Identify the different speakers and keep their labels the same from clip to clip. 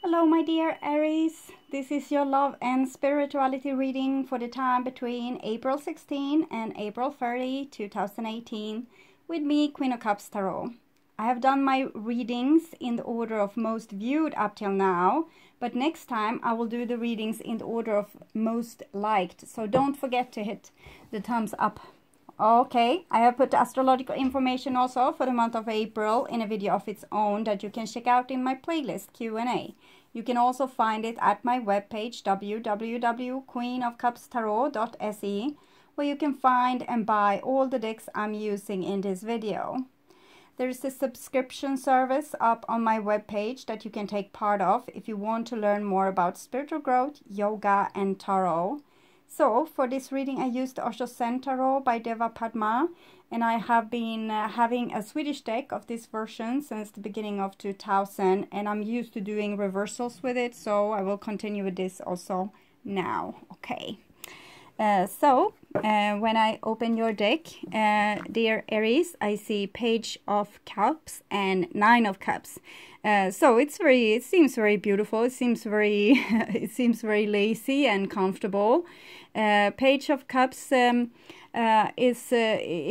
Speaker 1: Hello my dear Aries, this is your love and spirituality reading for the time between April 16 and April 30, 2018 with me, Queen of Cups Tarot. I have done my readings in the order of most viewed up till now, but next time I will do the readings in the order of most liked, so don't forget to hit the thumbs up. Okay, I have put astrological information also for the month of April in a video of its own that you can check out in my playlist Q&A. You can also find it at my webpage www.queenofcupstarot.se, where you can find and buy all the decks I'm using in this video. There is a subscription service up on my webpage that you can take part of if you want to learn more about spiritual growth, yoga and tarot. So, for this reading I used the Osho Zen Tarot by Deva Padma, and I have been having a Swedish deck of this version since the beginning of 2000, and I'm used to doing reversals with it, so I will continue with this also now. Okay. When I open your deck, dear Aries, I see Page of Cups and Nine of Cups. So it seems very beautiful. It seems very, it seems very lazy and comfortable. Page of Cups it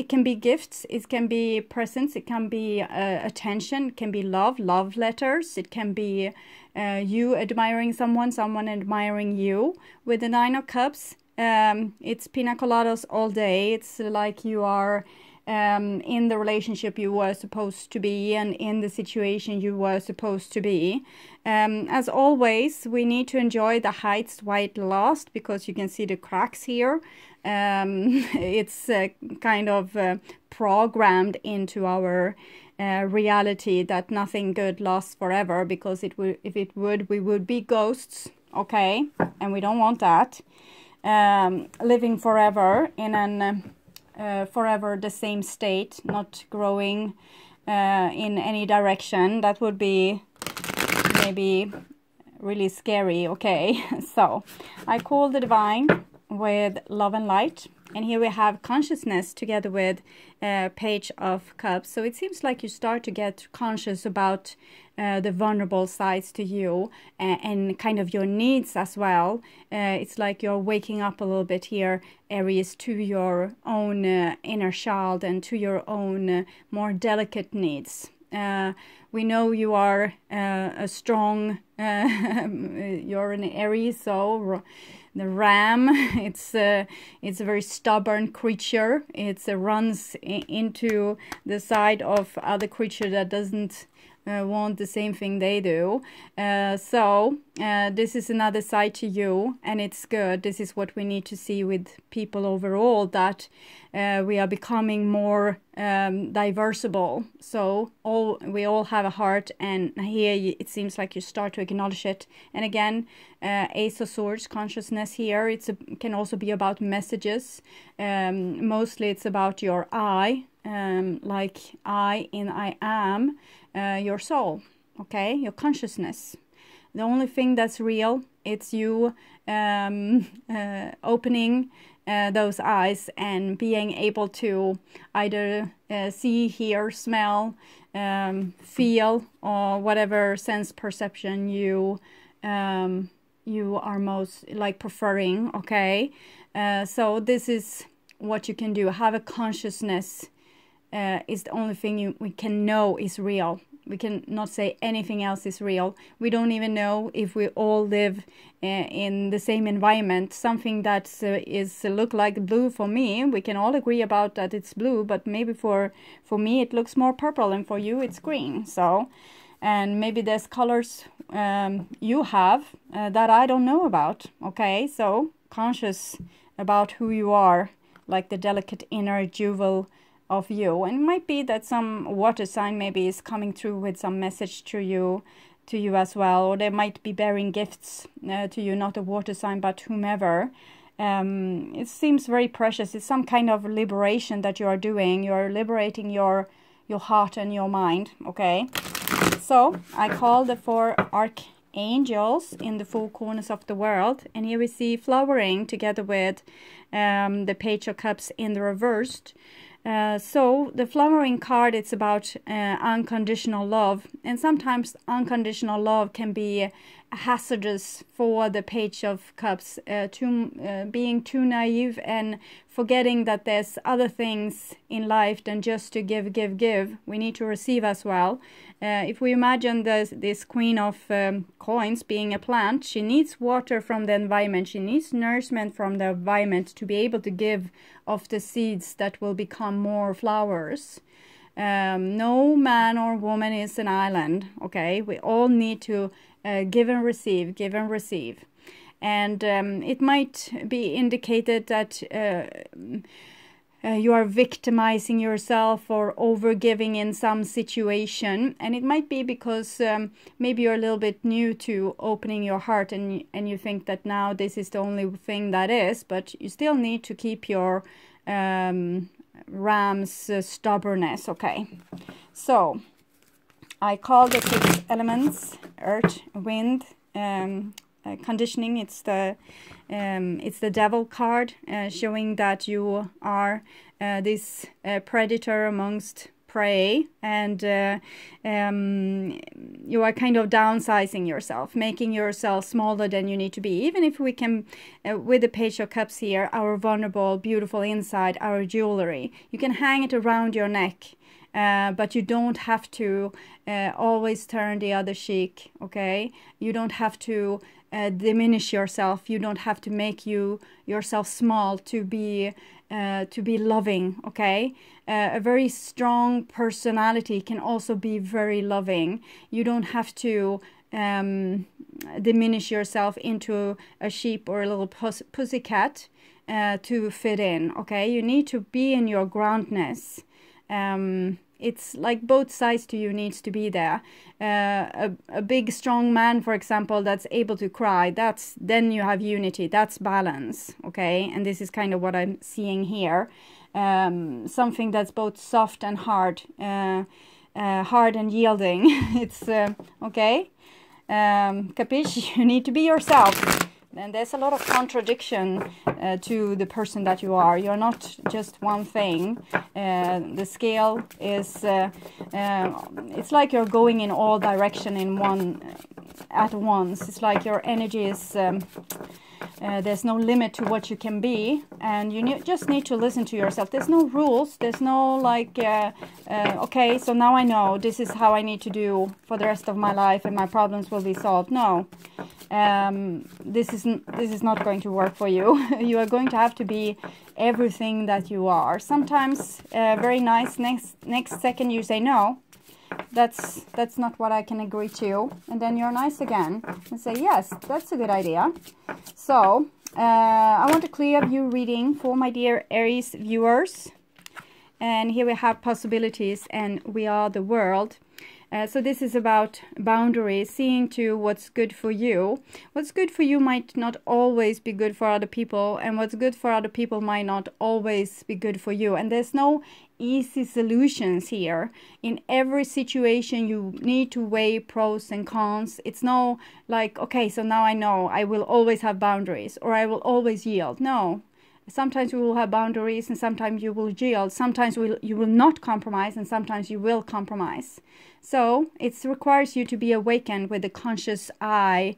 Speaker 1: can be gifts, it can be presents, it can be attention, it can be love letters, it can be you admiring someone, someone admiring you. With the Nine of Cups, it's pina coladas all day. It's like you are in the relationship you were supposed to be and in the situation you were supposed to be. As always, we need to enjoy the heights while last, because you can see the cracks here. It's kind of programmed into our reality that nothing good lasts forever, because if it would, we would be ghosts, okay? And we don't want that. Living forever in an forever the same state, not growing in any direction. That would be maybe really scary, okay? So I call the divine with love and light, and here we have consciousness together with Page of Cups. So it seems like you start to get conscious about the vulnerable sides to you and kind of your needs as well. It's like you're waking up a little bit here, Aries, to your own inner child and to your own more delicate needs. We know you are a strong, you're an Aries, so the ram, it's a very stubborn creature. It runs into the side of other creature that doesn't want the same thing they do. This is another side to you, and it's good. This is what we need to see with people overall, that we are becoming more diversible. So we all have a heart, and here it seems like you start to acknowledge it. And again, Ace of Swords consciousness here. It can also be about messages. Mostly it's about your I, like I in I am, your soul, okay, your consciousness. The only thing that's real, it's you opening those eyes and being able to either see, hear, smell, feel, or whatever sense perception you are most like preferring, okay? So this is what you can do. Have a consciousness is the only thing we can know is real. We can not say anything else is real. We don't even know if we all live in the same environment. Something that look like blue for me, we can all agree about that it's blue, but maybe for me it looks more purple, and for you it's green. So, and maybe there's colors you have that I don't know about, okay? So conscious about who you are, like the delicate inner jewel of you. And it might be that some water sign maybe is coming through with some message to you as well, or they might be bearing gifts to you, not a water sign but whomever. It seems very precious. It's some kind of liberation that you are doing. You're liberating your heart and your mind, okay? So I call the 4 archangels in the 4 corners of the world, and here we see flowering together with the Page of Cups in the reversed. So the flowering card, it's about unconditional love, and sometimes unconditional love can be hazardous for the Page of Cups, being too naive and forgetting that there's other things in life than just to give, give, give. We need to receive as well. If we imagine this Queen of Coins being a plant, she needs water from the environment. She needs nourishment from the environment to be able to give of the seeds that will become more flowers. No man or woman is an island, okay? We all need to give and receive, give and receive. And it might be indicated that you are victimizing yourself or overgiving in some situation, and it might be because maybe you're a little bit new to opening your heart, and you think that now this is the only thing that is, but you still need to keep your ram's stubbornness. Okay, so I call the 6 elements: earth, wind, conditioning. It's the devil card, showing that you are this predator amongst prey, and you are kind of downsizing yourself, making yourself smaller than you need to be. Even if we can, with the Page of Cups here, our vulnerable, beautiful inside, our jewelry, you can hang it around your neck. But you don't have to always turn the other cheek, okay? You don't have to diminish yourself. You don't have to make yourself small to be loving, okay? A very strong personality can also be very loving. You don't have to diminish yourself into a sheep or a little pussycat to fit in, okay? You need to be in your groundness. It's like both sides to you needs to be there. A big strong man, for example, that's able to cry, then you have unity, that's balance, okay? And this is kind of what I'm seeing here. Something that's both soft and hard, hard and yielding. It's okay, capiche? You need to be yourself. And there's a lot of contradiction to the person that you are. You're not just one thing. The scale is, it's like you're going in all direction at once. It's like your energy is, there's no limit to what you can be. And you just need to listen to yourself. There's no rules. There's no like, okay, so now I know this is how I need to do for the rest of my life and my problems will be solved. No. This is not going to work for you. You are going to have to be everything that you are. Sometimes very nice, next second you say no, that's not what I can agree to, and then you're nice again and say yes, that's a good idea. So I want a clear view reading for my dear Aries viewers, and here we have possibilities and we are the world. So this is about boundaries, seeing to what's good for you. What's good for you might not always be good for other people, and what's good for other people might not always be good for you. And there's no easy solutions here. In every situation you need to weigh pros and cons. It's no like, okay, so now I know I will always have boundaries or I will always yield. No. Sometimes you will have boundaries and sometimes you will yield. Sometimes you will not compromise and sometimes you will compromise. So it requires you to be awakened with a conscious eye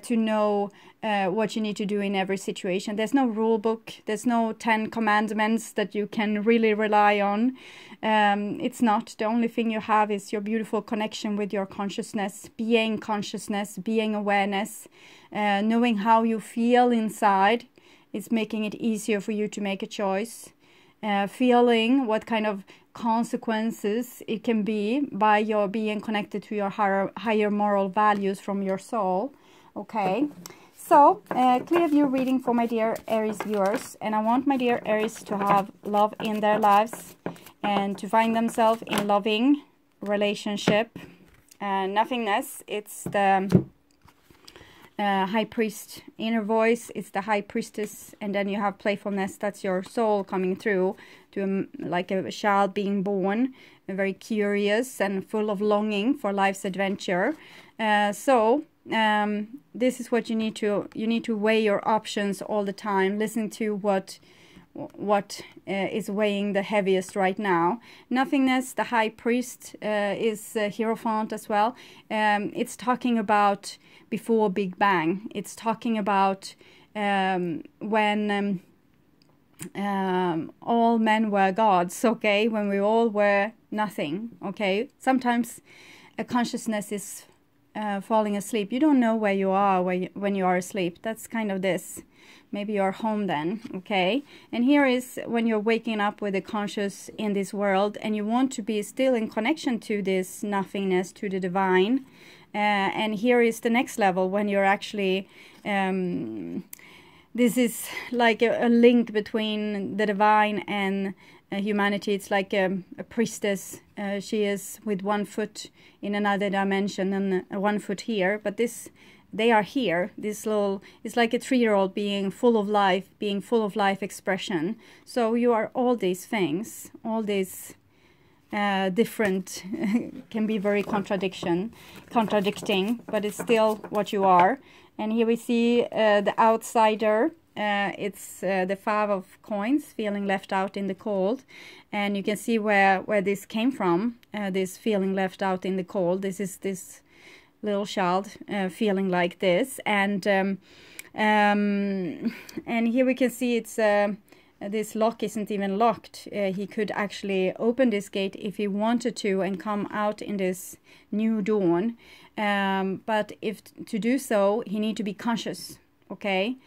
Speaker 1: to know what you need to do in every situation. There's no rule book. There's no 10 commandments that you can really rely on. It's not. The only thing you have is your beautiful connection with your consciousness, being awareness, knowing how you feel inside. It's making it easier for you to make a choice. Feeling what kind of consequences it can be by your being connected to your higher moral values from your soul. Okay, so clear view reading for my dear Aries viewers, and I want my dear Aries to have love in their lives and to find themselves in loving relationship. Nothingness, it's the high priest inner voice, it's the high priestess, and then you have playfulness, that's your soul coming through to like a child being born, very curious and full of longing for life's adventure. So this is what you need to weigh your options all the time. Listen to what what is weighing the heaviest right now. Nothingness, the high priest, is Hierophant as well. It's talking about before Big Bang. It's talking about when all men were gods, okay, when we all were nothing, okay. Sometimes a consciousness is falling asleep. You don't know where you are when you are asleep. That's kind of this. Maybe you're home then, okay. And here is when you're waking up with the conscious in this world, and you want to be still in connection to this nothingness, to the divine. And here is the next level when you're actually this is like a link between the divine and humanity. It's like a priestess. She is with one foot in another dimension and 1 foot here. But they are here. This little, it's like a 3-year-old being full of life expression. So you are all these things, all these different, can be very contradicting, but it's still what you are. And here we see the outsider. It's the 5 of coins, feeling left out in the cold. And you can see where this came from, this feeling left out in the cold. This is this little child feeling like this. And here we can see it's this lock isn't even locked. He could actually open this gate if he wanted to and come out in this new dawn. But if to do so, he need to be conscious, okay?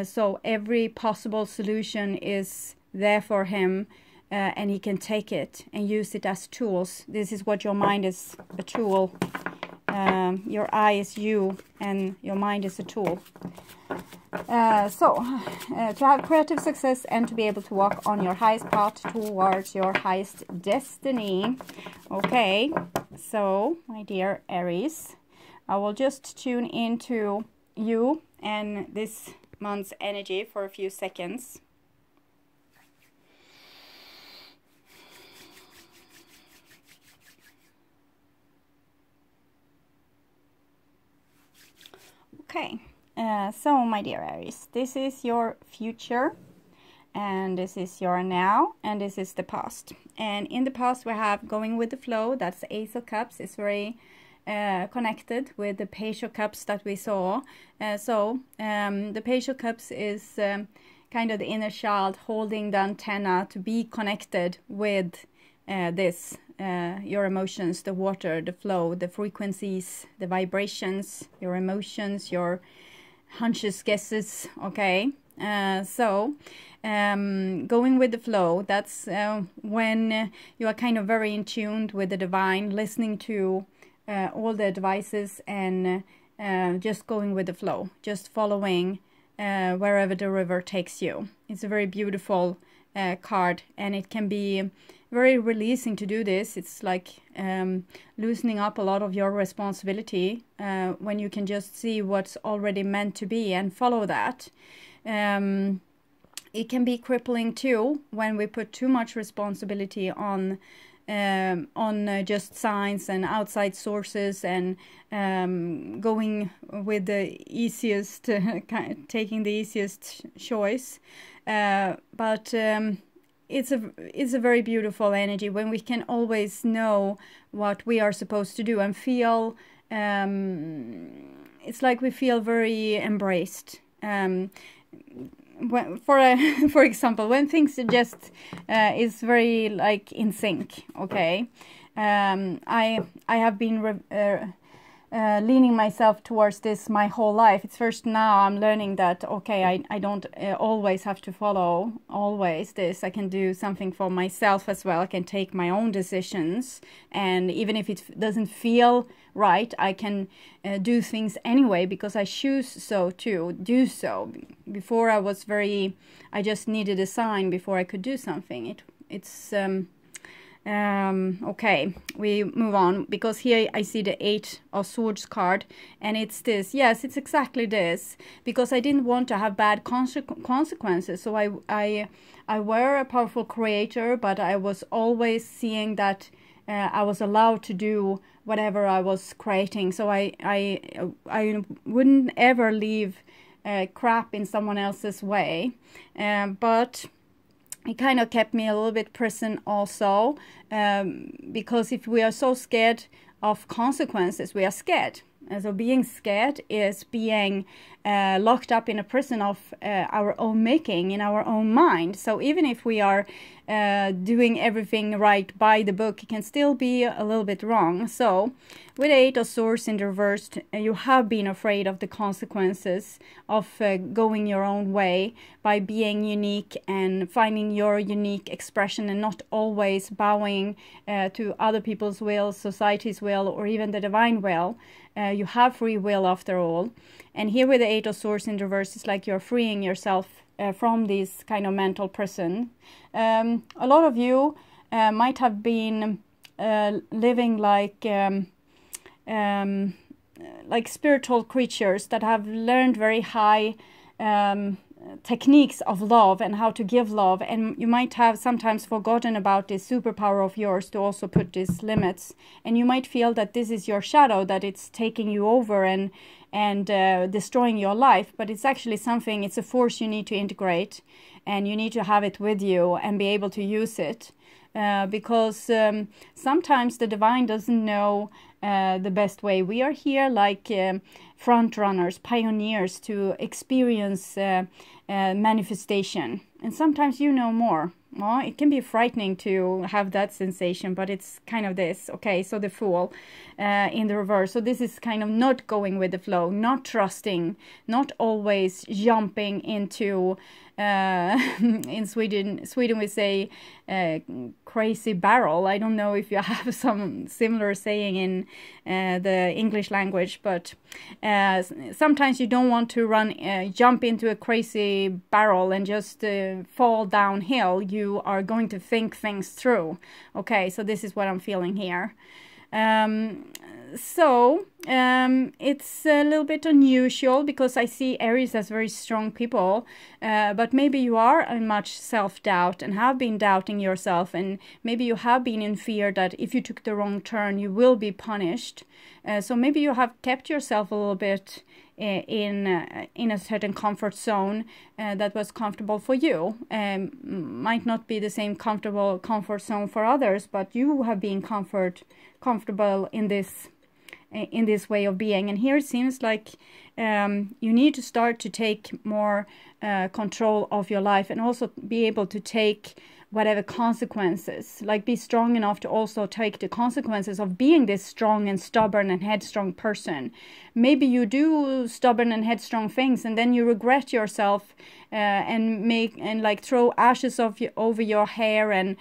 Speaker 1: So every possible solution is there for him, and he can take it and use it as tools. This is what your mind is, a tool. Your eye is you, and your mind is a tool. To have creative success and to be able to walk on your highest path towards your highest destiny. Okay, so my dear Aries, I will just tune into you and this month's energy for a few seconds. Okay. So my dear Aries, this is your future, and this is your now, and this is the past. And in the past we have going with the flow. That's the Ace of Cups. It's very connected with the Page of Cups that we saw. The Page of Cups is kind of the inner child holding the antenna to be connected with this. Your emotions, the water, the flow, the frequencies, the vibrations, your emotions, your hunches, guesses, okay. Going with the flow, that's when you are kind of very in tune with the divine, listening to all the advices and just going with the flow, just following wherever the river takes you. It's a very beautiful card, and it can be very releasing to do this. It's like loosening up a lot of your responsibility when you can just see what's already meant to be and follow that. It can be crippling too when we put too much responsibility on just signs and outside sources and going with the easiest, taking the easiest choice. But it's a very beautiful energy when we can always know what we are supposed to do and feel. It's like we feel very embraced. For example, when things just is very like in sync. Okay, I have been leaning myself towards this my whole life. It's first now I'm learning that, okay, I don't always have to follow always this. I can do something for myself as well. I can take my own decisions, and even if it doesn't feel right, I can do things anyway because I choose so to do so. Before I just needed a sign before I could do something. Okay, we move on, because here I see the 8 of Swords card, and it's this. Yes, it's exactly this, because I didn't want to have bad consequences. So I were a powerful creator, but I was always seeing that I was allowed to do whatever I was creating. So I wouldn't ever leave crap in someone else's way, but it kind of kept me a little bit prison also, because if we are so scared of consequences, we are scared. And so being scared is being locked up in a prison of our own making, in our own mind. So even if we are doing everything right by the book, it can still be a little bit wrong. So with Eight of Swords in reversed, you have been afraid of the consequences of going your own way by being unique and finding your unique expression and not always bowing to other people's will, society's will, or even the divine will. You have free will after all. And here with the Eight of Swords in reverse, it's like you're freeing yourself from this kind of mental prison. A lot of you might have been living like spiritual creatures that have learned very high techniques of love and how to give love, and you might have sometimes forgotten about this superpower of yours to also put these limits, and you might feel that this is your shadow, that it's taking you over and destroying your life, but it's actually something, it's a force you need to integrate, and you need to have it with you and be able to use it, because sometimes the divine doesn't know the best way. We are here like front runners, pioneers to experience manifestation, and sometimes you know more. Well, it can be frightening to have that sensation, but it's kind of this. Okay, so the Fool in the reverse. So this is kind of not going with the flow, not trusting, not always jumping into, in Sweden we say crazy barrel. I don't know if you have some similar saying in the English language, but sometimes you don't want to jump into a crazy barrel and just fall downhill. You are going to think things through. Okay, so this is what I'm feeling here. It's a little bit unusual because I see Aries as very strong people, but maybe you are in much self-doubt and have been doubting yourself, and maybe you have been in fear that if you took the wrong turn you will be punished. So maybe you have kept yourself a little bit in a certain comfort zone that was comfortable for you. Might not be the same comfort zone for others, but you have been comfortable in this way of being. And here it seems like you need to start to take more control of your life, and also be able to take whatever consequences, like be strong enough to also take the consequences of being this strong and stubborn and headstrong person. Maybe you do stubborn and headstrong things and then you regret yourself and throw ashes over your hair and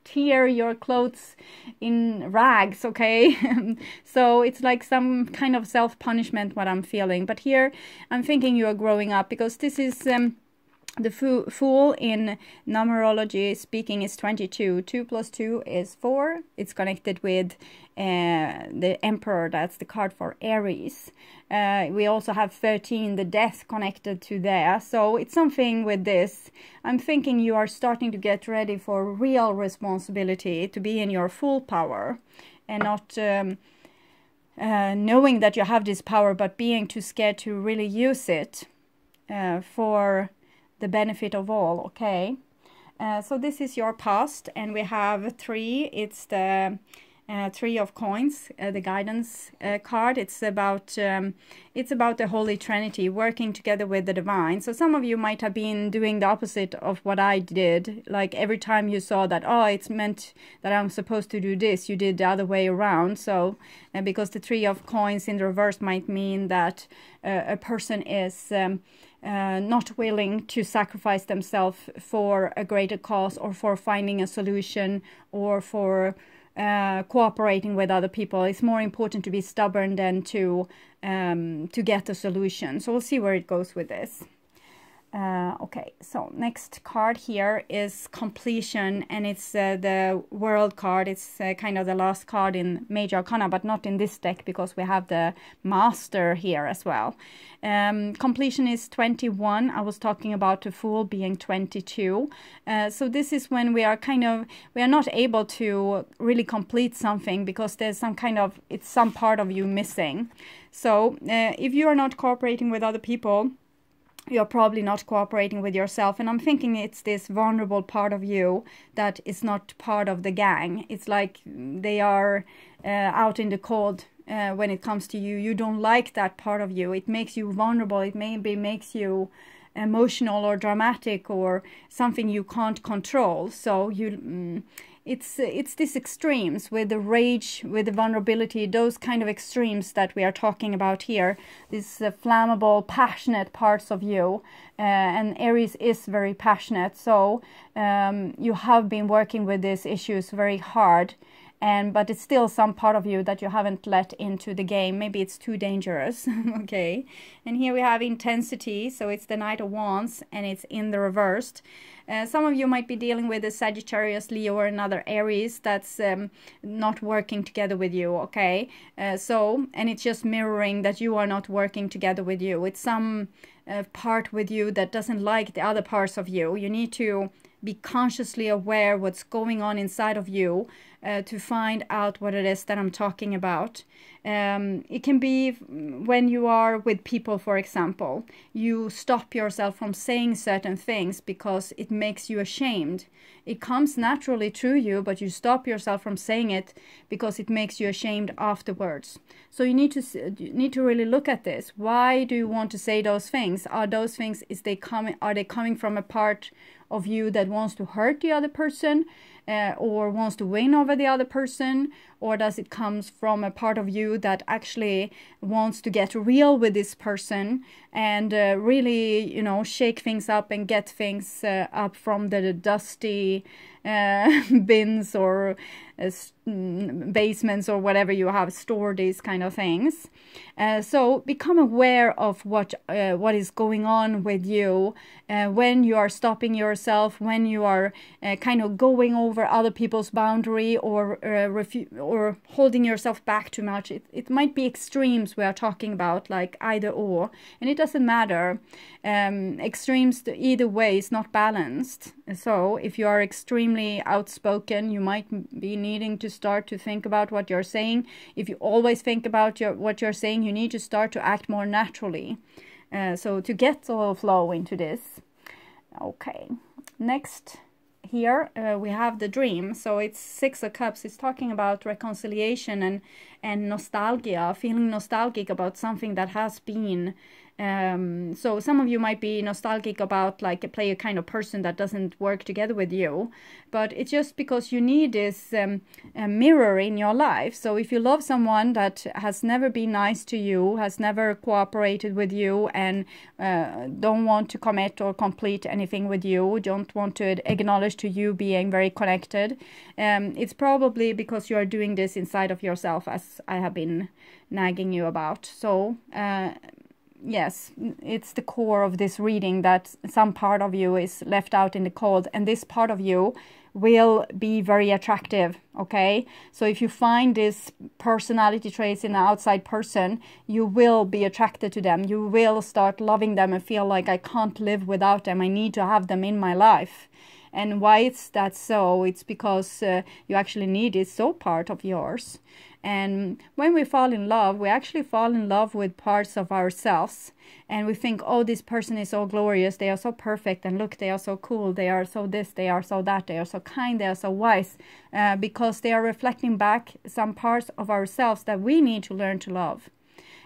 Speaker 1: tear your clothes in rags. Okay. So it's like some kind of self-punishment what I'm feeling, but here I'm thinking you are growing up, because this is the Fool in numerology speaking is 22. 2 plus 2 is 4. It's connected with the Emperor. That's the card for Aries. We also have 13, the Death, connected to there. So it's something with this. I'm thinking you are starting to get ready for real responsibility, to be in your full power, and not knowing that you have this power, but being too scared to really use it for the benefit of all. Okay, so this is your past, and we have 3. It's the 3 of Coins, the guidance card. It's about the Holy Trinity working together with the divine. So some of you might have been doing the opposite of what I did. Like every time you saw that, oh, it's meant that I'm supposed to do this, you did the other way around. So because the 3 of Coins in the reverse might mean that a person is not willing to sacrifice themselves for a greater cause, or for finding a solution, or for cooperating with other people. It's more important to be stubborn than to get a solution. So we'll see where it goes with this. Okay, so next card here is Completion, and it's the World card. It's kind of the last card in Major Arcana, but not in this deck because we have the Master here as well. Completion is 21. I was talking about the Fool being 22. So this is when we are not able to really complete something because there's some part of you missing. So if you are not cooperating with other people, you're probably not cooperating with yourself. And I'm thinking it's this vulnerable part of you that is not part of the gang. It's like they are out in the cold when it comes to you. You don't like that part of you. It makes you vulnerable. It maybe makes you emotional or dramatic or something you can't control. So it's these extremes with the rage, with the vulnerability, those kind of extremes that we are talking about here. These flammable, passionate parts of you. And Aries is very passionate. So you have been working with these issues very hard. But it's still some part of you that you haven't let into the game. Maybe it's too dangerous. Okay. And here we have intensity. So it's the Knight of Wands and it's in the reversed. Some of you might be dealing with a Sagittarius, Leo, or another Aries that's not working together with you. Okay. And it's just mirroring that you are not working together with you. It's some part with you that doesn't like the other parts of you. You need to be consciously aware what's going on inside of you to find out what it is that I'm talking about. It can be when you are with people, for example, you stop yourself from saying certain things because it makes you ashamed. It comes naturally to you, but you stop yourself from saying it because it makes you ashamed afterwards. So you need to really look at this. Why do you want to say those things? Are those things, are they coming from a part of you that wants to hurt the other person or wants to win over the other person? Or does it come from a part of you that actually wants to get real with this person and really, shake things up and get things up from the dusty bins or basements or whatever you have stored these kind of things? So become aware of what is going on with you when you are stopping yourself, when you are kind of going over other people's boundary or holding yourself back too much. It might be extremes we are talking about, like either or, and it doesn't matter. Extremes either way is not balanced. So if you are extremely outspoken, you might be needing to start to think about what you're saying. If you always think about what you're saying, you need to start to act more naturally. So to get a flow into this. Okay, next here we have the dream. So it's 6 of Cups. It's talking about reconciliation and nostalgia, feeling nostalgic about something that has been. So some of you might be nostalgic about like a player kind of person that doesn't work together with you, but it's just because you need this mirror in your life. So if you love someone that has never been nice to you, has never cooperated with you, and don't want to commit or complete anything with you, don't want to acknowledge to you being very connected, it's probably because you are doing this inside of yourself, as I have been nagging you about. So yes, it's the core of this reading that some part of you is left out in the cold, and this part of you will be very attractive. Okay, so if you find this personality traits in an outside person, you will be attracted to them. You will start loving them and feel like I can't live without them. I need to have them in my life. And why is that so? It's because you actually need it, so part of yours. And when we fall in love, we actually fall in love with parts of ourselves. And we think, oh, this person is so glorious. They are so perfect. And look, they are so cool. They are so this, they are so that. They are so kind. They are so wise. Because they are reflecting back some parts of ourselves that we need to learn to love.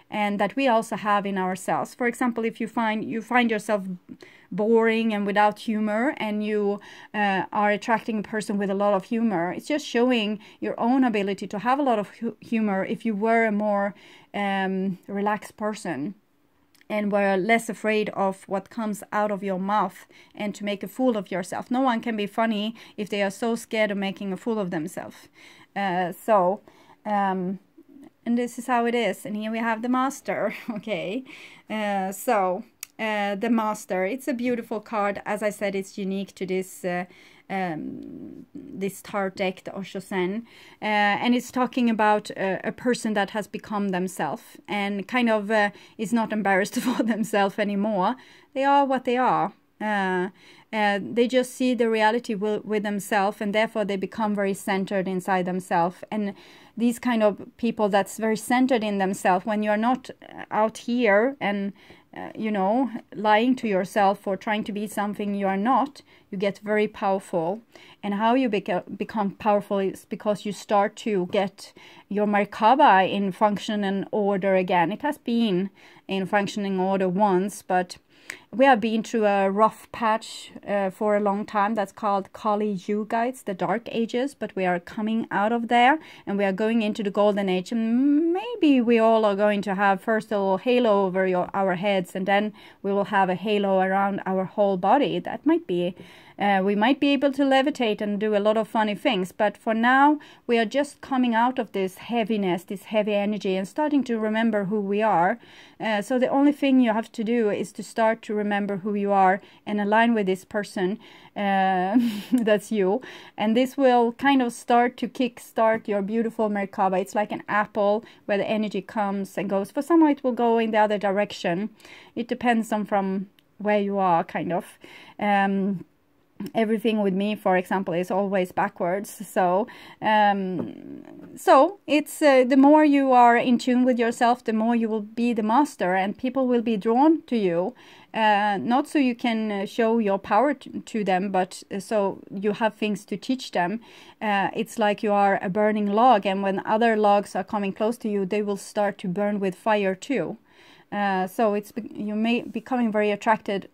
Speaker 1: And that we also have in ourselves. For example, if you find yourself boring and without humor, and you are attracting a person with a lot of humor, it's just showing your own ability to have a lot of humor if you were a more relaxed person and were less afraid of what comes out of your mouth and to make a fool of yourself. No one can be funny if they are so scared of making a fool of themselves. And this is how it is. And here we have the Master. Okay. The Master. It's a beautiful card. As I said, it's unique to this this tarot deck, the Osho-sen. And it's talking about a person that has become themselves and kind of is not embarrassed for themselves anymore. They are what they are. They just see the reality with themselves, and therefore they become very centered inside themselves. And these kind of people that's very centered in themselves, when you're not out here and you know, lying to yourself or trying to be something you are not, you get very powerful. And how you become powerful is because you start to get your Merkaba in function and order again. It has been in functioning order once, but we have been through a rough patch for a long time. That's called Kali Yuga. It's the dark ages, but we are coming out of there and we are going into the golden age. And maybe we all are going to have first a little halo over our heads, and then we will have a halo around our whole body. That might be, we might be able to levitate and do a lot of funny things. But for now, we are just coming out of this heaviness, this heavy energy, and starting to remember who we are. So the only thing you have to do is to start to remember who you are and align with this person. That's you. And this will kind of start to kickstart your beautiful Merkaba. It's like an apple where the energy comes and goes. For some, it will go in the other direction. It depends on from where you are, kind of. Everything with me, for example, is always backwards. So it's the more you are in tune with yourself, the more you will be the master, and people will be drawn to you. Not so you can show your power to them, but so you have things to teach them. It's like you are a burning log, and when other logs are coming close to you, they will start to burn with fire too. So you may becoming very attracted,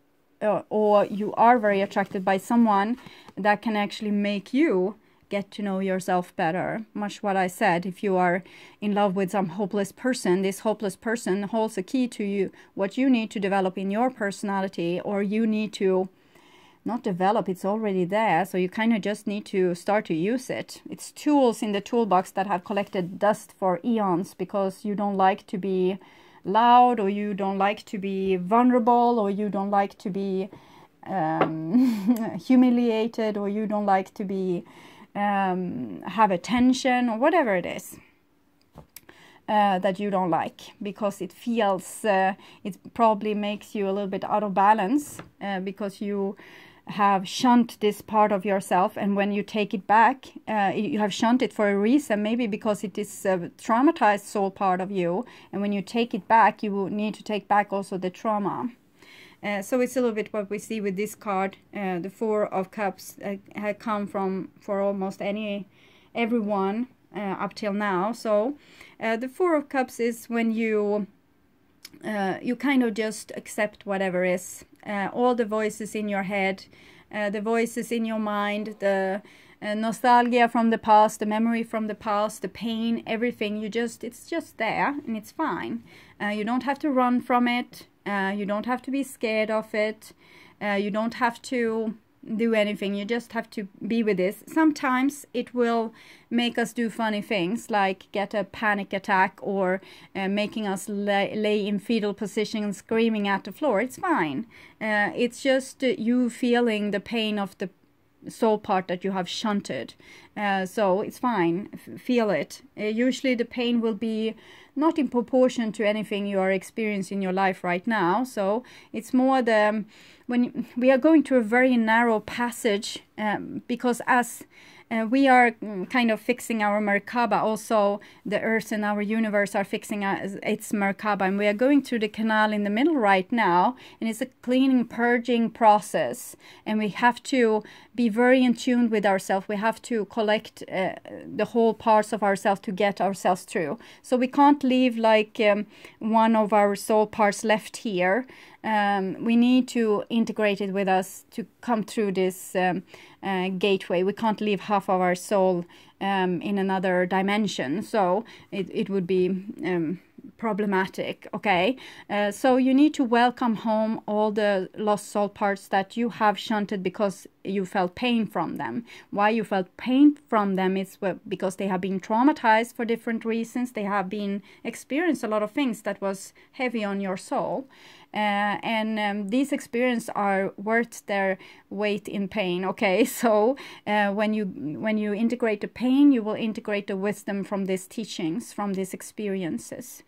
Speaker 1: or you are very attracted by someone that can actually make you get to know yourself better. Much what I said, if you are in love with some hopeless person, this hopeless person holds a key to you, what you need to develop in your personality, or you need to not develop, it's already there, so you kind of just need to start to use it. It's tools in the toolbox that have collected dust for eons because you don't like to be loud, or you don't like to be vulnerable, or you don't like to be humiliated, or you don't like to be have attention, or whatever it is that you don't like, because it feels it probably makes you a little bit out of balance because you have shunned this part of yourself, and when you take it back, you have shunned it for a reason, maybe because it is a traumatized soul part of you, and when you take it back, you will need to take back also the trauma. So it's a little bit what we see with this card. The Four of Cups had come for almost everyone up till now. So the Four of Cups is when you kind of just accept whatever is. All the voices in your head, the voices in your mind, the nostalgia from the past, the memory from the past, the pain, everything. It's just there, and it's fine. You don't have to run from it. You don't have to be scared of it. You don't have to do anything. You just have to be with this. Sometimes it will make us do funny things, like get a panic attack, or making us lay in fetal position screaming at the floor. It's fine. It's just you feeling the pain of the soul part that you have shunted. So it's fine. Feel it. Usually the pain will be not in proportion to anything you are experiencing in your life right now. So it's more when we are going through a very narrow passage, because as we are kind of fixing our Merkaba, also the earth and our universe are fixing its Merkaba, and we are going through the canal in the middle right now, and it's a cleaning, purging process, and we have to be very in tune with ourselves. We have to collect the whole parts of ourselves to get ourselves through. So we can't leave like one of our soul parts left here. We need to integrate it with us to come through this gateway. We can't leave half of our soul in another dimension, so it would be problematic. Okay, so you need to welcome home all the lost soul parts that you have shunted because you felt pain from them. Why you felt pain from them is because they have been traumatized for different reasons. They have been experienced a lot of things that was heavy on your soul. And these experiences are worth their weight in pain. Okay, so when you integrate the pain, you will integrate the wisdom from these teachings, from these experiences.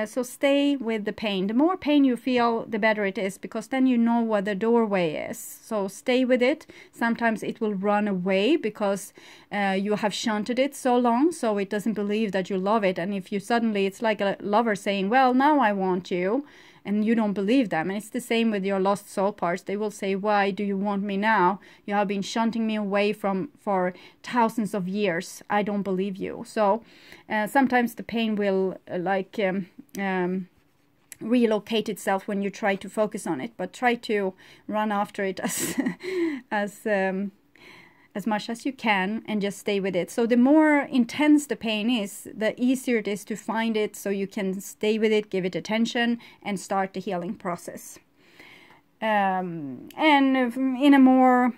Speaker 1: So stay with the pain. The more pain you feel, the better it is, because then you know where the doorway is. So stay with it. Sometimes it will run away because you have shunted it so long, so it doesn't believe that you love it. And if you suddenly, it's like a lover saying, well, now I want you. and you don't believe them. And it's the same with your lost soul parts. They will say, why do you want me now? You have been shunting me away for thousands of years. I don't believe you. So sometimes the pain will relocate itself when you try to focus on it, but try to run after it as much as you can and just stay with it. So the more intense the pain is, the easier it is to find it, so you can stay with it, give it attention, and start the healing process. And in a more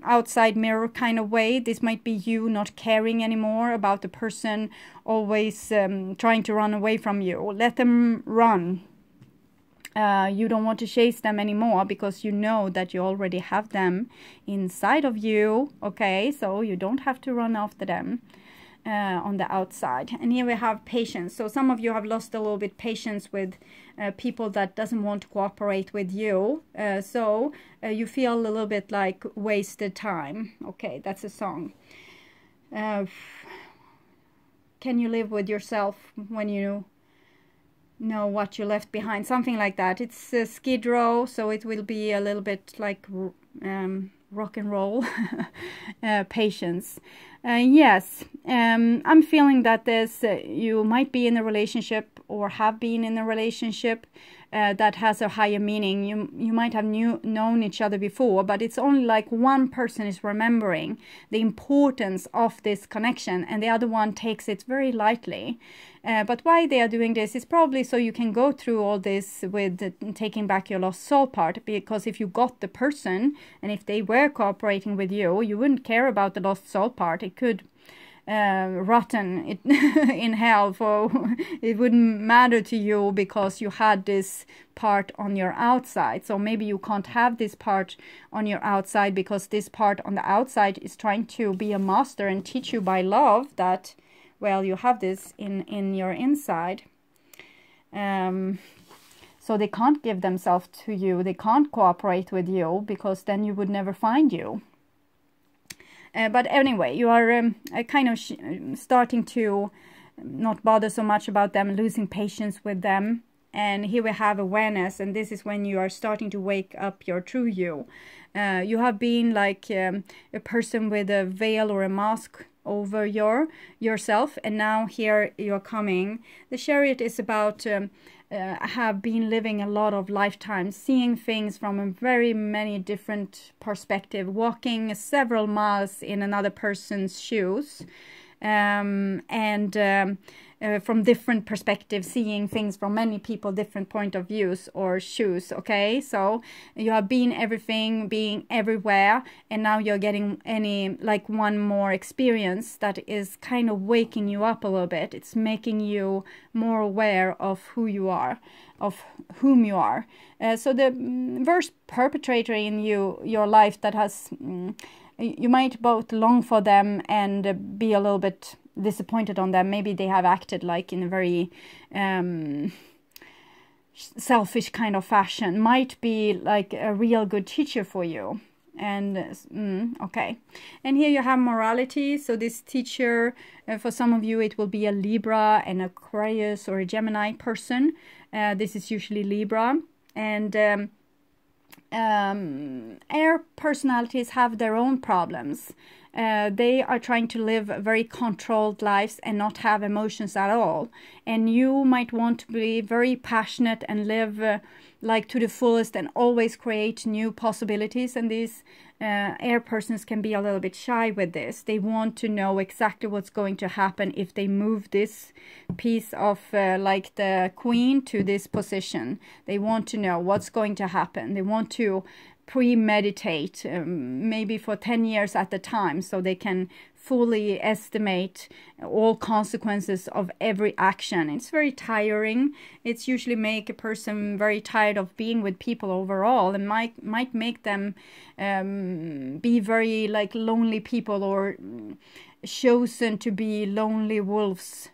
Speaker 1: outside mirror kind of way, this might be you not caring anymore about the person always trying to run away from you. Let them run. You don't want to chase them anymore because you know that you already have them inside of you. Okay, so you don't have to run after them on the outside. And here we have patience. So some of you have lost a little bit patience with people that doesn't want to cooperate with you. So you feel a little bit like wasted time. Okay, that's a song. Can you live with yourself when you know what you left behind? Something like that. It's Skid Row, so it will be a little bit like rock and roll. Patience. Yes, I'm feeling that you might be in a relationship or have been in a relationship that has a higher meaning. You might have known each other before, but it's only like one person is remembering the importance of this connection and the other one takes it very lightly. But why they are doing this is probably so you can go through all this with taking back your lost soul part, because if you got the person and if they were cooperating with you, you wouldn't care about the lost soul part. It could rotten in hell, for it wouldn't matter to you because you had this part on your outside. So maybe you can't have this part on your outside because this part on the outside is trying to be a master and teach you by love that, well, you have this in your inside. So they can't give themselves to you. They can't cooperate with you because then you would never find you. But anyway, you are kind of starting to not bother so much about them, losing patience with them. And here we have awareness, and this is when you are starting to wake up your true you. You have been like a person with a veil or a mask over yourself, and now here you're coming. The Chariot is about have been living a lot of lifetimes, seeing things from a very many different perspective, walking several miles in another person's shoes, from different perspectives, seeing things from many people, different point of views or shoes. Okay, so you have been everything, being everywhere, and now you're getting one more experience that is kind of waking you up a little bit. It's making you more aware of who you are, of whom you are. So the worst perpetrator in your life that has you might both long for them and be a little bit disappointed on them. Maybe they have acted like in a very selfish kind of fashion. Might be like a real good teacher for you. And okay, and here you have morality. So this teacher, for some of you it will be a Libra, an Aquarius, or a Gemini person. This is usually Libra. And air personalities have their own problems. They are trying to live very controlled lives and not have emotions at all. And you might want to be very passionate and live like to the fullest and always create new possibilities. And these air persons can be a little bit shy with this. They want to know exactly what's going to happen if they move this piece of like the queen to this position. They want to know what's going to happen. They want to premeditate maybe for 10 years at a time, so they can fully estimate all consequences of every action. It's very tiring. It's usually make a person very tired of being with people overall, and might make them be very like lonely people, or chosen to be lonely wolves.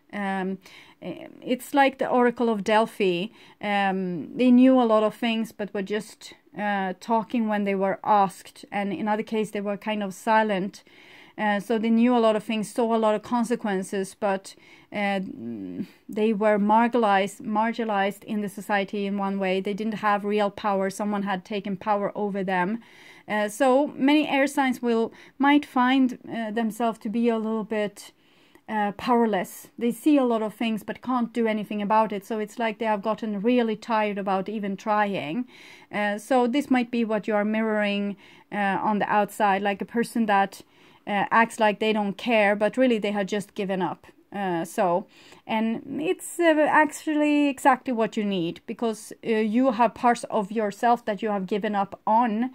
Speaker 1: It's like the Oracle of Delphi. They knew a lot of things but were just talking when they were asked, and in other cases they were kind of silent. So they knew a lot of things, saw a lot of consequences, but they were marginalized in the society in one way. They didn't have real power. Someone had taken power over them. So many air signs might find themselves to be a little bit powerless. They see a lot of things but can't do anything about it. So it's like they have gotten really tired about even trying. So this might be what you are mirroring on the outside, like a person that acts like they don't care, but really they have just given up. And it's actually exactly what you need, because you have parts of yourself that you have given up on.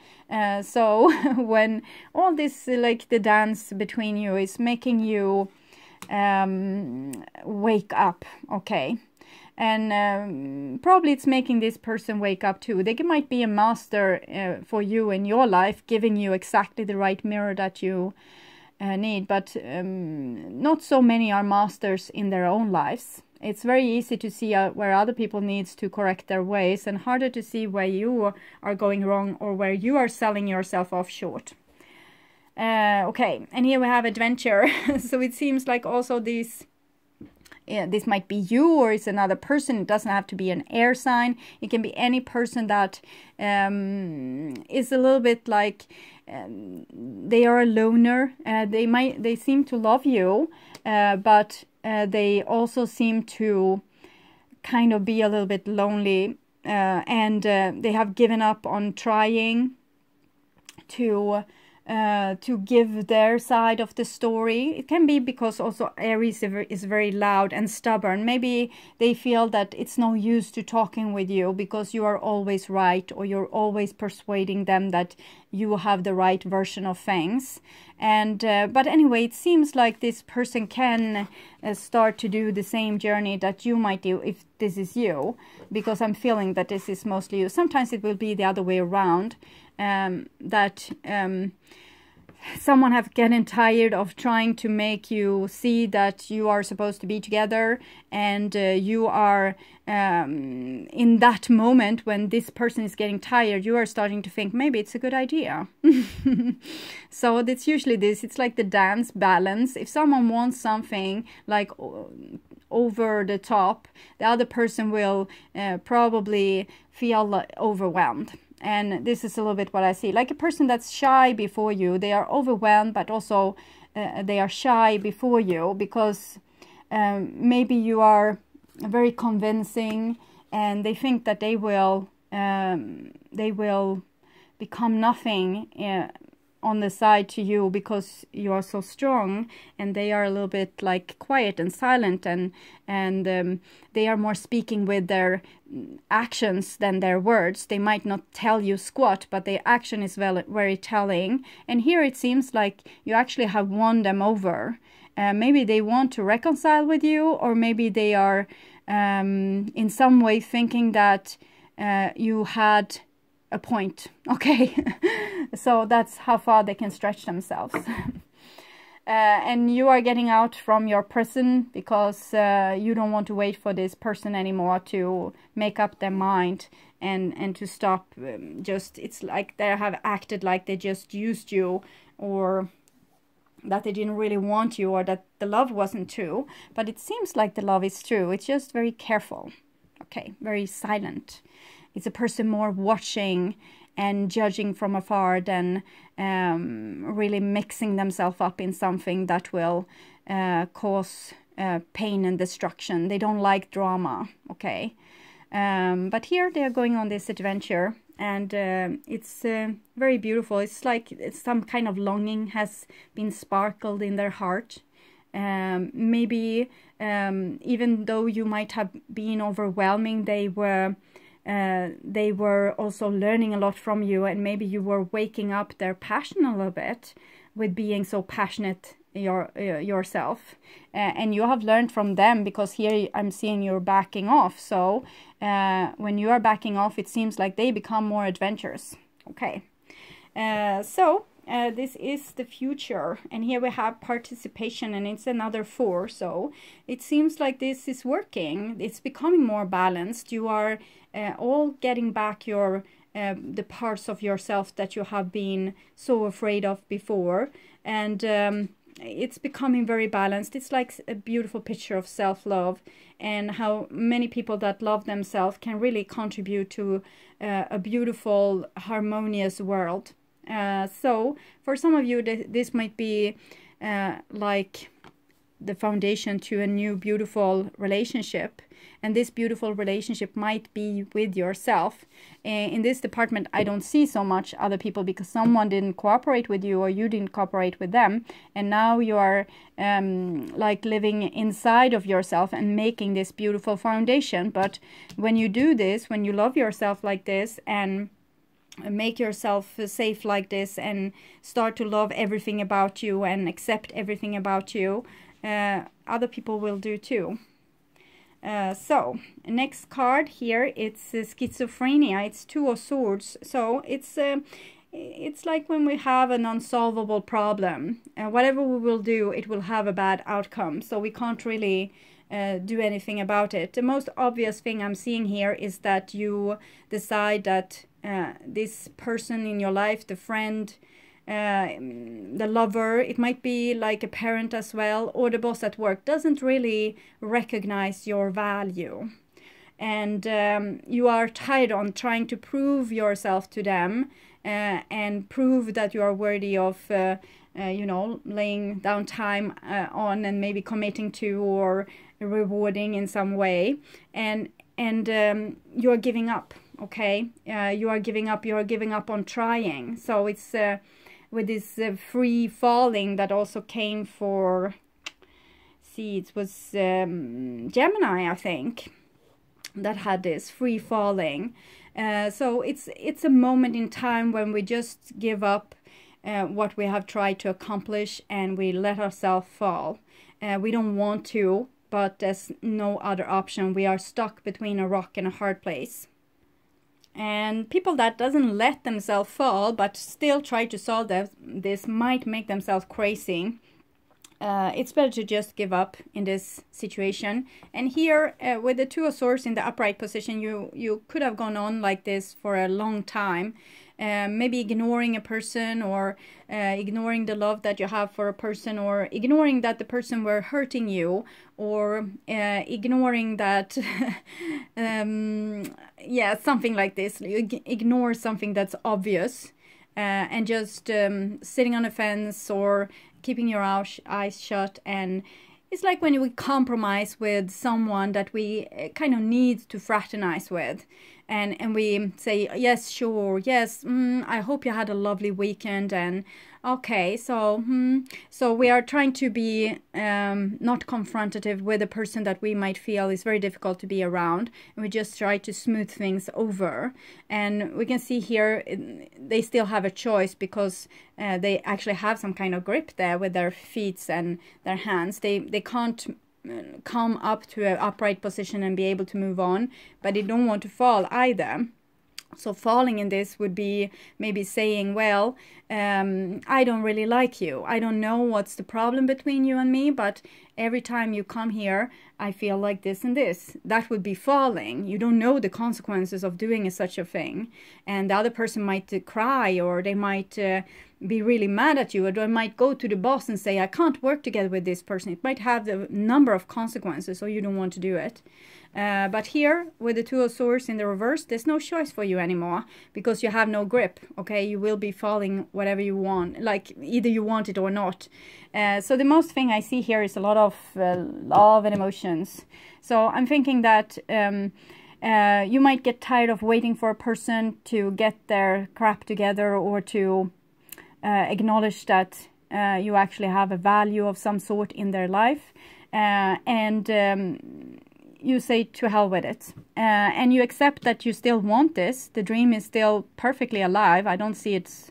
Speaker 1: So when all this, like the dance between you, is making you wake up, okay? And probably it's making this person wake up too. They might be a master for you in your life, giving you exactly the right mirror that you need, but not so many are masters in their own lives. It's very easy to see where other people needs to correct their ways, and harder to see where you are going wrong or where you are selling yourself off short. Okay, and here we have adventure. So it seems like also this might be you, or it's another person. It doesn't have to be an air sign. It can be any person that is a little bit like they are a loner. They seem to love you, but they also seem to kind of be a little bit lonely, and they have given up on trying to give their side of the story. It can be because also Aries is very loud and stubborn. Maybe they feel that it's no use to talking with you because you are always right, or you're always persuading them that you have the right version of things. And but anyway, it seems like this person can start to do the same journey that you might do if this is you, because I'm feeling that this is mostly you. Sometimes it will be the other way around, that someone have gotten tired of trying to make you see that you are supposed to be together, and you are in that moment when this person is getting tired, you are starting to think maybe it's a good idea. So that's usually this. It's like the dance balance. If someone wants something like over the top, the other person will probably feel overwhelmed. And this is a little bit what I see. Like a person that's shy before you, they are overwhelmed, but also they are shy before you because maybe you are very convincing, and they think that they will become nothing on the side to you because you are so strong, and they are a little bit like quiet and silent, and they are more speaking with their actions than their words. They might not tell you squat, but their action is very telling. And here it seems like you actually have won them over. Maybe they want to reconcile with you, or maybe they are in some way thinking that you had a point. Okay. So that's how far they can stretch themselves. And you are getting out from your prison because you don't want to wait for this person anymore to make up their mind and to stop. It's like they have acted like they just used you, or that they didn't really want you, or that the love wasn't true. But it seems like the love is true. It's just very careful. Okay, very silent. It's a person more watching and judging from afar than really mixing themselves up in something that will cause pain and destruction. They don't like drama, okay? But here they are going on this adventure, and it's very beautiful. It's like some kind of longing has been sparkled in their heart. Maybe even though you might have been overwhelming, they were also learning a lot from you, and maybe you were waking up their passion a little bit with being so passionate yourself, and you have learned from them, because here I'm seeing you're backing off. So when you are backing off, it seems like they become more adventurous. Okay, so this is the future, and here we have participation, and it's another 4. So it seems like this is working. It's becoming more balanced. You are all getting back your the parts of yourself that you have been so afraid of before. And it's becoming very balanced. It's like a beautiful picture of self-love, and how many people that love themselves can really contribute to a beautiful, harmonious world. So for some of you, this might be like the foundation to a new beautiful relationship. And this beautiful relationship might be with yourself. In this department, I don't see so much other people, because someone didn't cooperate with you, or you didn't cooperate with them. And now you are like living inside of yourself and making this beautiful foundation. But when you do this, when you love yourself like this, and make yourself safe like this, and start to love everything about you and accept everything about you, other people will do too. So next card here, it's schizophrenia. It's Two of Swords. So it's like when we have an unsolvable problem, whatever we will do, it will have a bad outcome. So we can't really do anything about it. The most obvious thing I'm seeing here is that you decide that this person in your life, the friend, the lover, it might be like a parent as well, or the boss at work, doesn't really recognize your value. And you are tired on trying to prove yourself to them, and prove that you are worthy of you know, laying down time on, and maybe committing to, or rewarding in some way. And you are giving up. Okay, you are giving up on trying. So it's with this free falling that also came for, see, it was Gemini, I think, that had this free falling. So it's a moment in time when we just give up what we have tried to accomplish, and we let ourselves fall. We don't want to, but there's no other option. We are stuck between a rock and a hard place. And people that doesn't let themselves fall but still try to solve this might make themselves crazy. It's better to just give up in this situation. And here with the Two of Swords in the upright position, you could have gone on like this for a long time. Maybe ignoring a person, or ignoring the love that you have for a person, or ignoring that the person were hurting you, or ignoring that yeah, something like this. You ignore something that's obvious, and just sitting on a fence, or keeping your eyes shut. And it's like when we compromise with someone that we kind of need to fraternize with, and we say, yes, sure, yes, I hope you had a lovely weekend, and okay, so so we are trying to be not confrontative with a person that we might feel is very difficult to be around, and we just try to smooth things over. And we can see here they still have a choice, because they actually have some kind of grip there with their feet and their hands. They can't come up to an upright position and be able to move on, but they don't want to fall either. So falling in this would be maybe saying, well, I don't really like you. I don't know what's the problem between you and me, but every time you come here, I feel like this and this. That would be falling. You don't know the consequences of doing such a thing. And the other person might cry, or they might be really mad at you, or they might go to the boss and say, I can't work together with this person. It might have a number of consequences, so you don't want to do it. But here, with the Two of Swords in the reverse, there's no choice for you anymore, because you have no grip, okay? You will be falling whatever you want, like either you want it or not. So the most thing I see here is a lot of love and emotions. So I'm thinking that you might get tired of waiting for a person to get their crap together, or to acknowledge that you actually have a value of some sort in their life. You say to hell with it, and you accept that you still want this. The dream is still perfectly alive. I don't see it's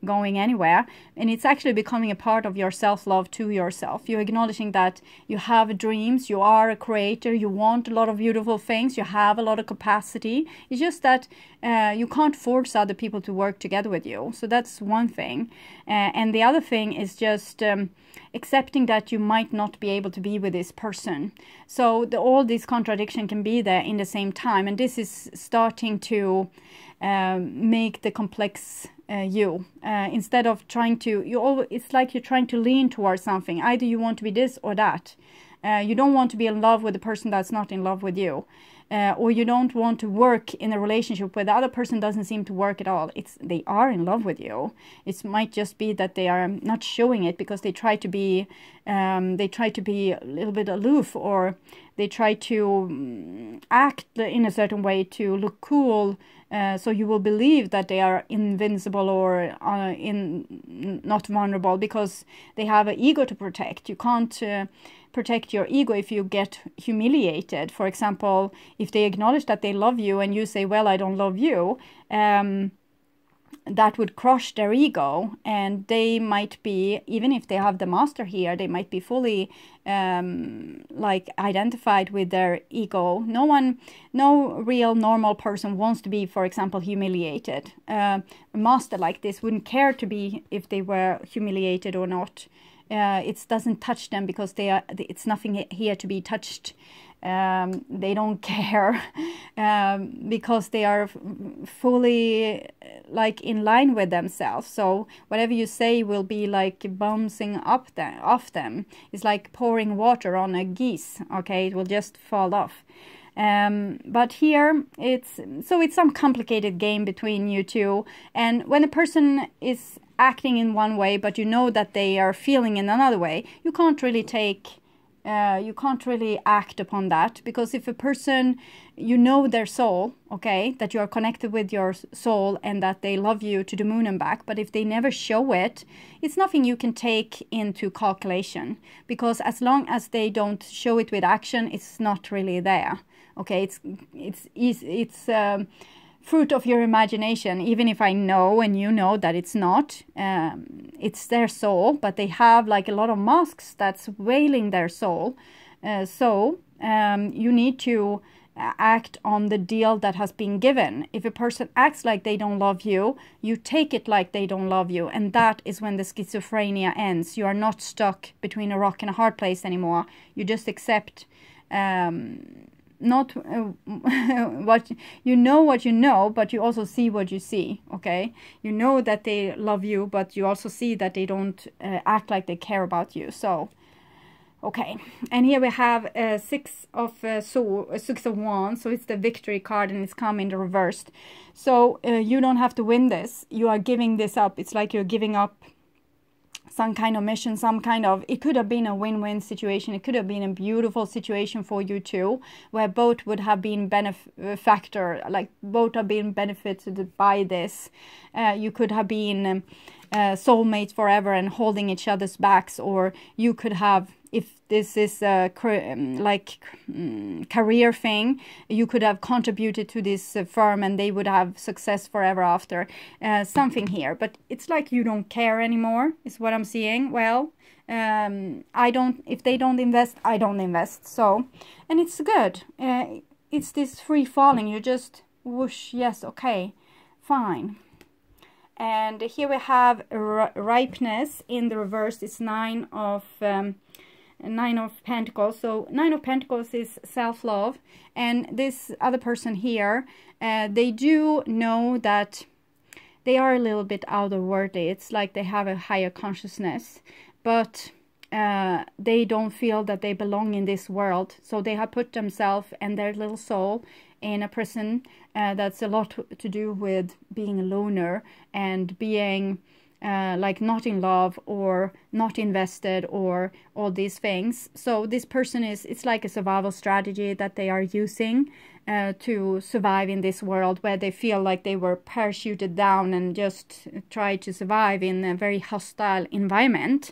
Speaker 1: going anywhere, and it's actually becoming a part of your self-love to yourself. You're acknowledging that you have dreams, you are a creator, you want a lot of beautiful things, you have a lot of capacity. It's just that you can't force other people to work together with you. So that's one thing. And the other thing is just accepting that you might not be able to be with this person. So all this contradiction can be there in the same time, and this is starting to make the complex you. Instead of trying to, it's like you're trying to lean towards something. Either you want to be this or that. You don't want to be in love with the person that's not in love with you. Or you don't want to work in a relationship where the other person doesn't seem to work at all. They are in love with you. It might just be that they are not showing it because they try to be a little bit aloof, or they try to act in a certain way to look cool, so you will believe that they are invincible or not vulnerable, because they have an ego to protect. You can't protect your ego if you get humiliated. For example, if they acknowledge that they love you and you say, well, I don't love you, that would crush their ego, and they might be, even if they have the master here, they might be fully like identified with their ego. No real normal person wants to be, for example, humiliated. A master like this wouldn't care to be if they were humiliated or not. It doesn't touch them because it's nothing here to be touched. They don't care because they are fully like in line with themselves. So whatever you say will be like bouncing off them. It's like pouring water on a geese. Okay, it will just fall off. But here it's some complicated game between you two. And when a person is acting in one way, but you know that they are feeling in another way, you can't really act upon that, because if a person, you know their soul, okay, that you are connected with your soul and that they love you to the moon and back, but if they never show it, it's nothing you can take into calculation, because as long as they don't show it with action, it's not really there. Okay, it's fruit of your imagination, even if I know and you know that it's not. It's their soul, but they have like a lot of masks that's veiling their soul. So you need to act on the deal that has been given. If a person acts like they don't love you, you take it like they don't love you, and that is when the schizophrenia ends. You are not stuck between a rock and a hard place anymore. You just accept not what you know, but you also see what you see. Okay, you know that they love you, but you also see that they don't act like they care about you. So okay, and here we have Six of Wands, so it's the victory card, and it's come in the reversed. So you don't have to win this. You are giving this up. It's like you're giving up some kind of mission, it could have been a win-win situation. It could have been a beautiful situation for you two, where both would have been benefactor, like both have been benefited by this. You could have been soulmates forever and holding each other's backs, or you could have, if this is a career thing, you could have contributed to this firm and they would have success forever after. Something here, but it's like you don't care anymore, is what I'm seeing. Well, if they don't invest, I don't invest. So, and it's good. It's this free falling. You just whoosh, yes, okay, fine. And here we have ripeness in the reverse. It's Nine of Pentacles. So Nine of Pentacles is self-love, and this other person here, they do know that they are a little bit otherworldly. It's like they have a higher consciousness, but they don't feel that they belong in this world. So they have put themselves and their little soul in a prison. That's a lot to do with being a loner and being like not in love or not invested or all these things. So this person it's like a survival strategy that they are using to survive in this world, where they feel like they were parachuted down and just try to survive in a very hostile environment.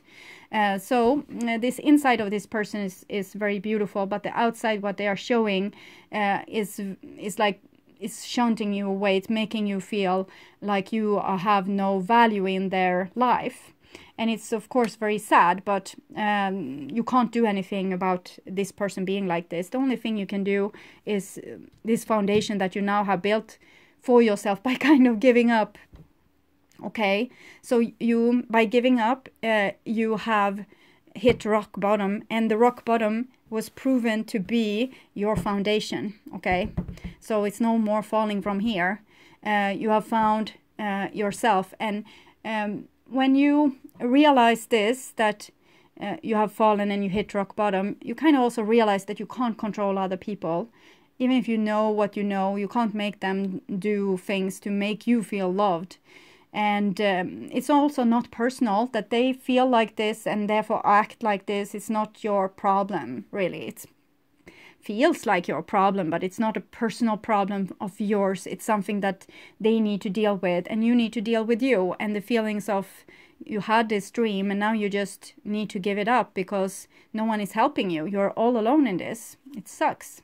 Speaker 1: So this inside of this person is very beautiful, but the outside, what they are showing is like is shunting you away. It's making you feel like you have no value in their life. And it's of course very sad, but you can't do anything about this person being like this. The only thing you can do is this foundation that you now have built for yourself by kind of giving up. Okay, so you, by giving up, you have hit rock bottom, and the rock bottom was proven to be your foundation. Okay, so it's no more falling from here. You have found yourself, and when you realize this, that you have fallen and you hit rock bottom, you kind of also realize that you can't control other people. Even if you know what you know, you can't make them do things to make you feel loved. And it's also not personal that they feel like this and therefore act like this. It's not your problem, really. It feels like your problem, but it's not a personal problem of yours. It's something that they need to deal with, and you need to deal with you. And the feelings of you had this dream and now you just need to give it up because no one is helping you. You're all alone in this. It sucks.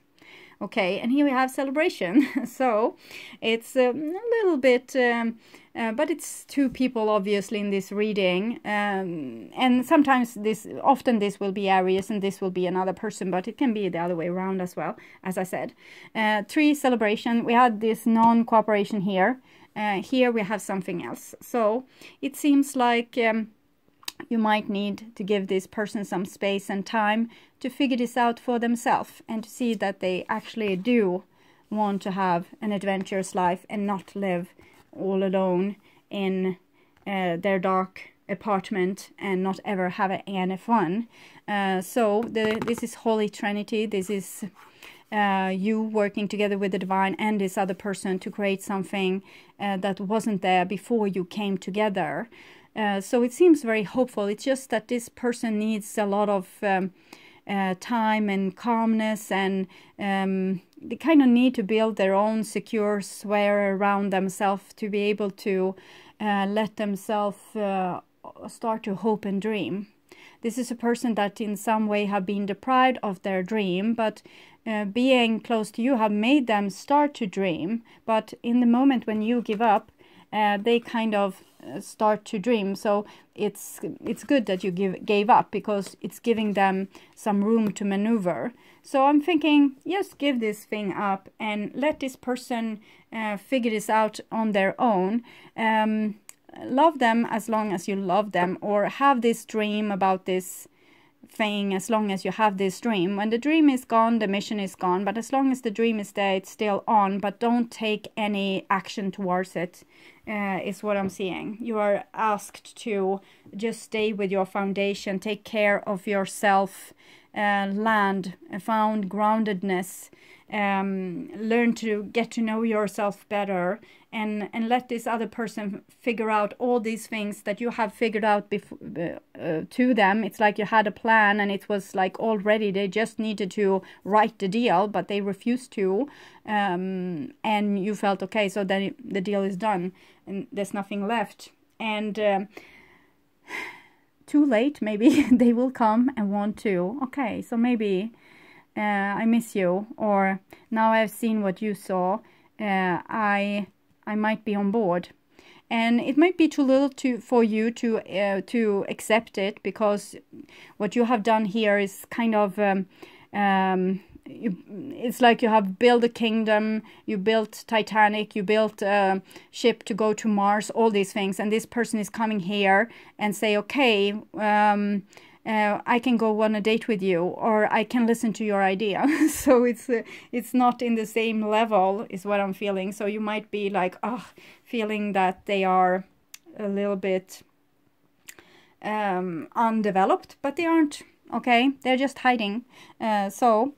Speaker 1: Okay, and here we have celebration. So it's a little bit, but it's two people obviously in this reading. And sometimes often this will be Aries and this will be another person, but it can be the other way around as well, as I said. 3, celebration. We had this non-cooperation here. Here we have something else. So it seems like you might need to give this person some space and time to figure this out for themselves and to see that they actually do want to have an adventurous life and not live all alone in their dark apartment and not ever have any fun. So this is Holy Trinity. This is you working together with the divine and this other person to create something that wasn't there before you came together. So it seems very hopeful. It's just that this person needs a lot of time and calmness, and they kind of need to build their own secure sphere around themselves to be able to let themselves start to hope and dream. This is a person that in some way have been deprived of their dream, but being close to you have made them start to dream. But in the moment when you give up, they kind of start to dream. So it's good that you gave up, because it's giving them some room to maneuver. So I'm thinking, just give this thing up and let this person figure this out on their own. Love them as long as you love them, or have this dream about this thing as long as you have this dream. When the dream is gone, the mission is gone, but as long as the dream is there, it's still on, but don't take any action towards it, is what I'm seeing. You are asked to just stay with your foundation, take care of yourself, land, found groundedness, learn to get to know yourself better, and let this other person figure out all these things that you have figured out before to them. It's like you had a plan and it was like already, they just needed to write the deal, but they refused to, and you felt okay, so then the deal is done and there's nothing left. And too late, maybe they will come and want to, okay, so maybe I miss you, or now I've seen what you saw, I might be on board. And it might be too little for you to accept it, because what you have done here is kind of it's like you have built a kingdom, you built Titanic, you built a ship to go to Mars, all these things, and this person is coming here and say, okay, I can go on a date with you, or I can listen to your idea. So it's not in the same level, is what I'm feeling. So you might be like, feeling that they are a little bit undeveloped, but they aren't. Okay, they're just hiding. So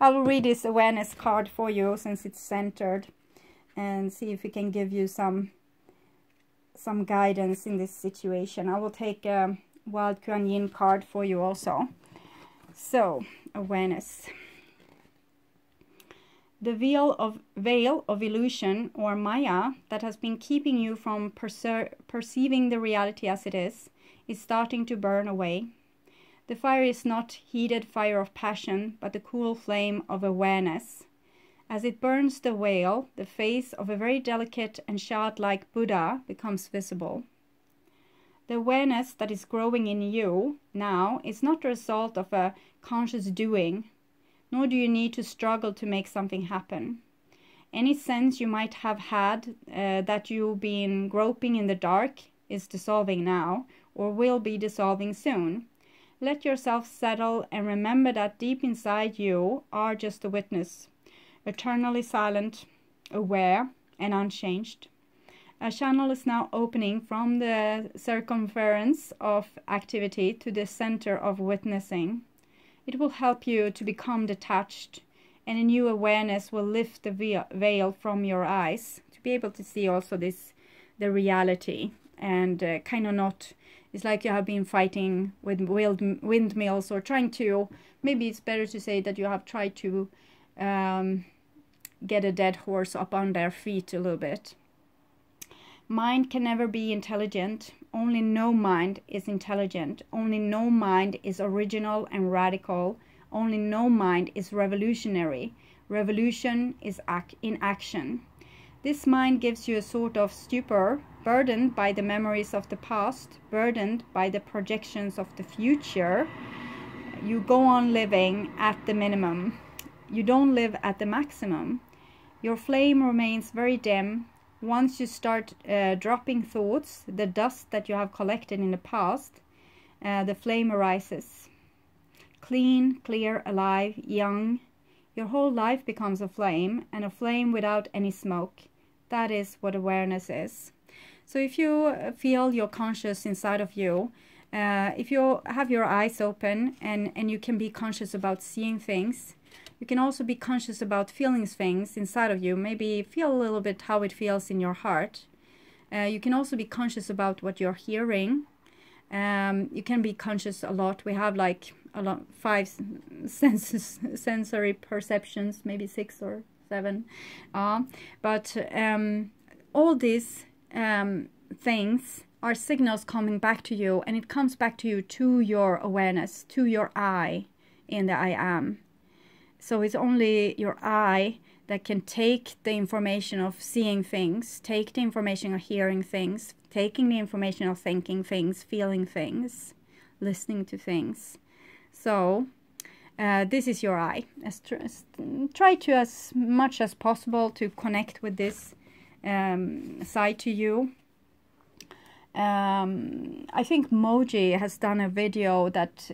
Speaker 1: I will read this awareness card for you, since it's centered, and see if we can give you some guidance in this situation. I will take Wild Kuan Yin card for you also. So, awareness. The veil of illusion, or Maya, that has been keeping you from perceiving the reality as it is starting to burn away. The fire is not heated fire of passion, but the cool flame of awareness. As it burns the veil, the face of a very delicate and childlike Buddha becomes visible. The awareness that is growing in you now is not the result of a conscious doing, nor do you need to struggle to make something happen. Any sense you might have had that you've been groping in the dark is dissolving now, or will be dissolving soon. Let yourself settle and remember that deep inside you are just a witness, eternally silent, aware, and unchanged. A channel is now opening from the circumference of activity to the center of witnessing. It will help you to become detached, and a new awareness will lift the veil from your eyes to be able to see also the reality, and kind of not, it's like you have been fighting with windmills, or trying to, maybe it's better to say that you have tried to get a dead horse up on their feet a little bit. Mind can never be intelligent. Only no mind is intelligent. Only no mind is original and radical. Only no mind is revolutionary. Revolution is in action. This mind gives you a sort of stupor, burdened by the memories of the past, burdened by the projections of the future. You go on living at the minimum. You don't live at the maximum. Your flame remains very dim. Once you start dropping thoughts, the dust that you have collected in the past, the flame arises. Clean, clear, alive, young. Your whole life becomes a flame, and a flame without any smoke. That is what awareness is. So if you feel your conscious inside of you, if you have your eyes open and you can be conscious about seeing things, you can also be conscious about feeling things inside of you. Maybe feel a little bit how it feels in your heart. You can also be conscious about what you're hearing. You can be conscious a lot. We have like 5 sensory perceptions, maybe 6 or 7. But all these things are signals coming back to you, and it comes back to you, to your awareness, to your I in the I am. So it's only your I that can take the information of seeing things, take the information of hearing things, taking the information of thinking things, feeling things, listening to things. So this is your I. Try to, as much as possible, to connect with this side to you. I think Moji has done a video that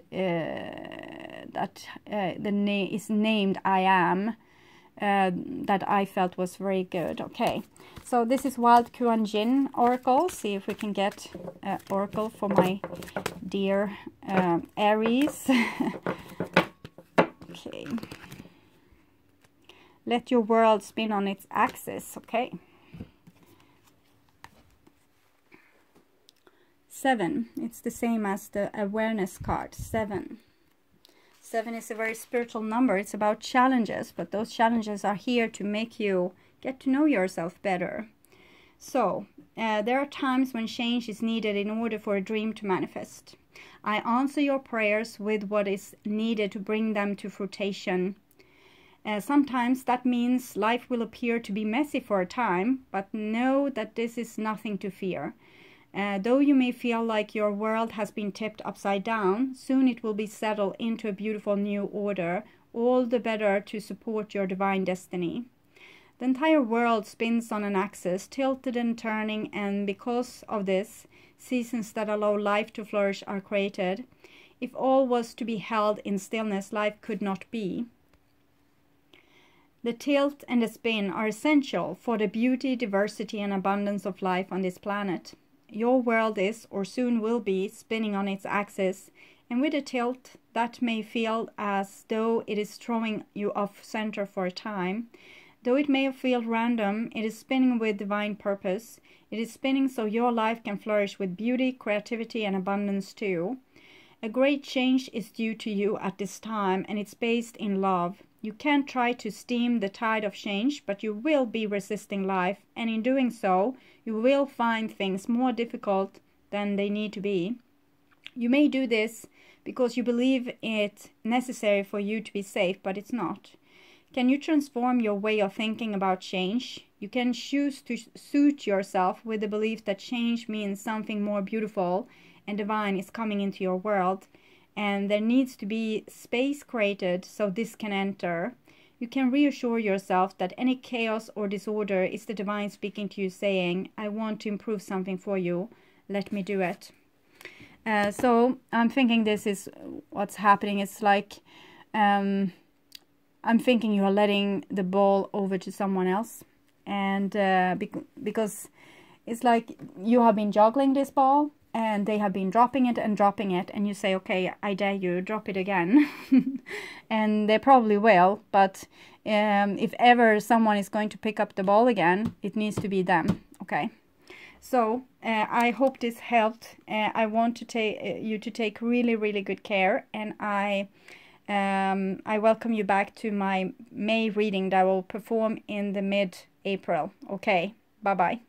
Speaker 1: is named I Am, that I felt was very good. Okay, so this is Wild Kuan Yin Oracle. See if we can get Oracle for my dear Aries. Okay. Let your world spin on its axis. Okay. 7. It's the same as the awareness card. 7. 7 is a very spiritual number. It's about challenges, but those challenges are here to make you get to know yourself better. So, there are times when change is needed in order for a dream to manifest. I answer your prayers with what is needed to bring them to fruition. Sometimes that means life will appear to be messy for a time, but know that this is nothing to fear. Though you may feel like your world has been tipped upside down, soon it will be settled into a beautiful new order, all the better to support your divine destiny. The entire world spins on an axis, tilted and turning, and because of this, seasons that allow life to flourish are created. If all was to be held in stillness, life could not be. The tilt and the spin are essential for the beauty, diversity, and abundance of life on this planet. Your world is, or soon will be, spinning on its axis, and with a tilt that may feel as though it is throwing you off center for a time. Though it may feel random, it is spinning with divine purpose. It is spinning so your life can flourish with beauty, creativity, and abundance too. A great change is due to you at this time, and it's based in love. You can't try to stem the tide of change, but you will be resisting life, and in doing so, you will find things more difficult than they need to be. You may do this because you believe it necessary for you to be safe, but it's not. Can you transform your way of thinking about change? You can choose to suit yourself with the belief that change means something more beautiful and divine is coming into your world, and there needs to be space created so this can enter. You can reassure yourself that any chaos or disorder is the divine speaking to you saying, I want to improve something for you. Let me do it. So I'm thinking this is what's happening. It's like I'm thinking you are letting the ball over to someone else. And because it's like you have been juggling this ball and they have been dropping it, and you say, okay, I dare you, drop it again. And they probably will, but if ever someone is going to pick up the ball again, it needs to be them. Okay, so I hope this helped. I want to take you to take really, really good care, and I welcome you back to my May reading that I will perform in the mid-April. Okay, bye-bye.